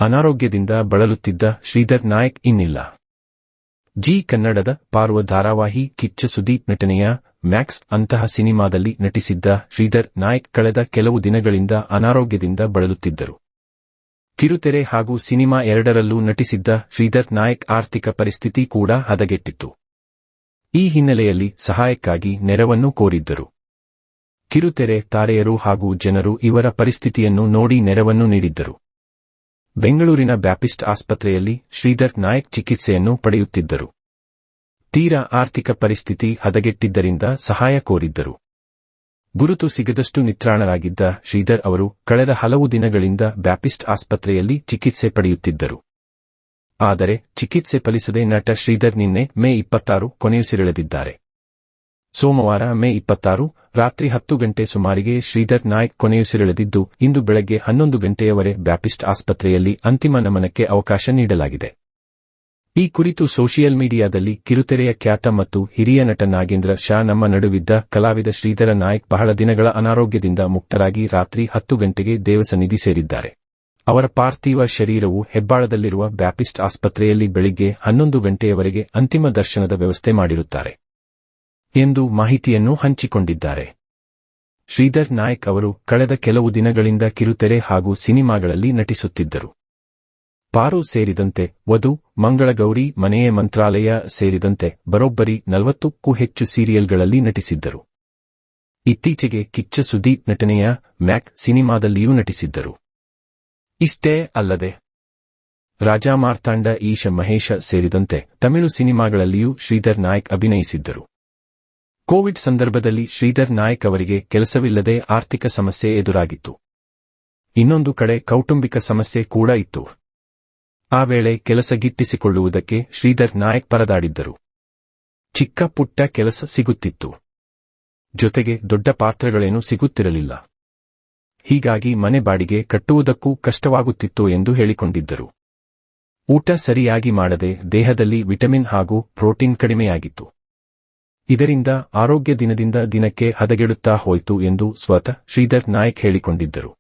ಅನಾರೋಗ್ಯದಿಂದ ಬಳಲುತ್ತಿದ್ದ ಶ್ರೀಧರ್ ನಾಯಕ್ ಇನ್ನಿಲ್ಲ. ಜಿ ಕನ್ನಡದ ಪಾರ್ವ ಧಾರಾವಾಹಿ ಕಿಚ್ಚ ಸುದೀಪ್ ನಟನೆಯ ಮ್ಯಾಕ್ಸ್ ಅಂತಹ ಸಿನಿಮಾದಲ್ಲಿ ನಟಿಸಿದ್ದ ಶ್ರೀಧರ್ ನಾಯಕ್ ಕಳೆದ ಕೆಲವು ದಿನಗಳಿಂದ ಅನಾರೋಗ್ಯದಿಂದ ಬಳಲುತ್ತಿದ್ದರು. ಕಿರುತೆರೆ ಹಾಗೂ ಸಿನಿಮಾ ಎರಡರಲ್ಲೂ ನಟಿಸಿದ್ದ ಶ್ರೀಧರ್ ನಾಯಕ್ ಆರ್ಥಿಕ ಪರಿಸ್ಥಿತಿ ಕೂಡ ಹದಗೆಟ್ಟಿತ್ತು. ಈ ಹಿನ್ನೆಲೆಯಲ್ಲಿ ಸಹಾಯಕ್ಕಾಗಿ ನೆರವನ್ನು ಕೋರಿದ್ದರು. ಕಿರುತೆರೆ ತಾರೆಯರು ಹಾಗೂ ಜನರು ಇವರ ಪರಿಸ್ಥಿತಿಯನ್ನು ನೋಡಿ ನೆರವನ್ನು ನೀಡಿದ್ದರು. ಬೆಂಗಳೂರಿನ ಬ್ಯಾಪಿಸ್ಟ್ ಆಸ್ಪತ್ರೆಯಲ್ಲಿ ಶ್ರೀಧರ್ ನಾಯಕ್ ಚಿಕಿತ್ಸೆಯನ್ನು ಪಡೆಯುತ್ತಿದ್ದರು. ತೀರಾ ಆರ್ಥಿಕ ಪರಿಸ್ಥಿತಿ ಹದಗೆಟ್ಟಿದ್ದರಿಂದ ಸಹಾಯ ಕೋರಿದ್ದರು. ಗುರುತು ಸಿಗದಷ್ಟು ನಿತ್ರಾಣರಾಗಿದ್ದ ಶ್ರೀಧರ್ ಅವರು ಕಳೆದ ಹಲವು ದಿನಗಳಿಂದ ಬ್ಯಾಪಿಸ್ಟ್ ಆಸ್ಪತ್ರೆಯಲ್ಲಿ ಚಿಕಿತ್ಸೆ ಪಡೆಯುತ್ತಿದ್ದರು. ಆದರೆ ಚಿಕಿತ್ಸೆ ಫಲಿಸದೆ ನಟ ಶ್ರೀಧರ್ ನಿನ್ನೆ ಮೇ 26 ಕೊನೆಯುಸಿರೆಳೆದಿದ್ದಾರೆ. ಸೋಮವಾರ ಮೇ 26 ರಾತ್ರಿ 10 ಗಂಟೆ ಸುಮಾರಿಗೆ ಶ್ರೀಧರ್ ನಾಯಕ್ ಕೊನೆಯುಸಿರೆಳೆದಿದ್ದು, ಇಂದು ಬೆಳಗ್ಗೆ 11 ಗಂಟೆಯವರೆ ಬ್ಯಾಪಿಸ್ಟ್ ಆಸ್ಪತ್ರೆಯಲ್ಲಿ ಅಂತಿಮ ನಮನಕ್ಕೆ ಅವಕಾಶ ನೀಡಲಾಗಿದೆ. ಈ ಕುರಿತು ಸೋಷಿಯಲ್ ಮೀಡಿಯಾದಲ್ಲಿ ಕಿರುತೆರೆಯ ಖ್ಯಾತ ಮತ್ತು ಹಿರಿಯ ನಟ ನಾಗೇಂದ್ರ ಶಾ ನಮ್ಮ ನಡುವಿದ್ದ ಕಲಾವಿದ ಶ್ರೀಧರ ನಾಯಕ್ ಬಹಳ ದಿನಗಳ ಅನಾರೋಗ್ಯದಿಂದ ಮುಕ್ತರಾಗಿ ರಾತ್ರಿ 10 ಗಂಟೆಗೆ ದೇವಸನ್ನಿಧಿ ಸೇರಿದ್ದಾರೆ. ಅವರ ಪಾರ್ಥಿವ ಶರೀರವು ಹೆಬ್ಬಾಳದಲ್ಲಿರುವ ಬ್ಯಾಪಿಸ್ಟ್ ಆಸ್ಪತ್ರೆಯಲ್ಲಿ ಬೆಳಿಗ್ಗೆ 11 ಗಂಟೆಯವರೆಗೆ ಅಂತಿಮ ದರ್ಶನದ ವ್ಯವಸ್ಥೆ ಮಾಡಿರುತ್ತಾರೆ ಎಂದು ಮಾಹಿತಿಯನ್ನು ಹಂಚಿಕೊಂಡಿದ್ದಾರೆ. ಶ್ರೀಧರ್ ನಾಯಕ್ ಅವರು ಕಳೆದ ಕೆಲವು ದಿನಗಳಿಂದ ಕಿರುತೆರೆ ಹಾಗೂ ಸಿನಿಮಾಗಳಲ್ಲಿ ನಟಿಸುತ್ತಿದ್ದರು. ಪಾರು ಸೇರಿದಂತೆ ವಧು, ಮಂಗಳಗೌರಿ, ಮನೆಯೇ ಮಂತ್ರಾಲಯ ಸೇರಿದಂತೆ ಬರೋಬ್ಬರಿ 40ಕ್ಕೂ ಹೆಚ್ಚು ಸೀರಿಯಲ್ಗಳಲ್ಲಿ ನಟಿಸಿದ್ದರು. ಇತ್ತೀಚೆಗೆ ಕಿಚ್ಚ ಸುದೀಪ್ ನಟನೆಯ ಮ್ಯಾಕ್ ಸಿನಿಮಾದಲ್ಲಿಯೂ ನಟಿಸಿದ್ದರು. ಇಷ್ಟೇ ಅಲ್ಲದೆ ರಾಜಾ ಮಾರ್ತಾಂಡ, ಈಶ ಮಹೇಶ ಸೇರಿದಂತೆ ತಮಿಳು ಸಿನಿಮಾಗಳಲ್ಲಿಯೂ ಶ್ರೀಧರ್ ನಾಯಕ್ ಅಭಿನಯಿಸಿದ್ದರು. ಕೋವಿಡ್ ಸಂದರ್ಭದಲ್ಲಿ ಶ್ರೀಧರ್ ನಾಯಕ್ ಅವರಿಗೆ ಕೆಲಸವಿಲ್ಲದೆ ಆರ್ಥಿಕ ಸಮಸ್ಯೆ ಎದುರಾಗಿತ್ತು. ಇನ್ನೊಂದು ಕಡೆ ಕೌಟುಂಬಿಕ ಸಮಸ್ಯೆ ಕೂಡ ಇತ್ತು. ಆ ವೇಳೆ ಕೆಲಸ ಗಿಟ್ಟಿಸಿಕೊಳ್ಳುವುದಕ್ಕೆ ಶ್ರೀಧರ್ ನಾಯಕ್ ಪರದಾಡಿದ್ದರು. ಚಿಕ್ಕ ಪುಟ್ಟ ಕೆಲಸ ಸಿಗುತ್ತಿತ್ತು, ಜೊತೆಗೆ ದೊಡ್ಡ ಪಾತ್ರಗಳೇನೂ ಸಿಗುತ್ತಿರಲಿಲ್ಲ. ಹೀಗಾಗಿ ಮನೆ ಬಾಡಿಗೆ ಕಟ್ಟುವುದಕ್ಕೂ ಕಷ್ಟವಾಗುತ್ತಿತ್ತು ಎಂದು ಹೇಳಿಕೊಂಡಿದ್ದರು. ಊಟ ಸರಿಯಾಗಿ ಮಾಡದೆ ದೇಹದಲ್ಲಿ ವಿಟಮಿನ್ ಹಾಗೂ ಪ್ರೋಟೀನ್ ಕಡಿಮೆಯಾಗಿತ್ತು. ಇದರಿಂದ ಆರೋಗ್ಯ ದಿನದಿಂದ ದಿನಕ್ಕೆ ಹದಗೆಡುತ್ತಾ ಹೋಯಿತು ಎಂದು ಸ್ವತಃ ಶ್ರೀಧರ್ ನಾಯಕ್ ಹೇಳಿಕೊಂಡಿದ್ದರು.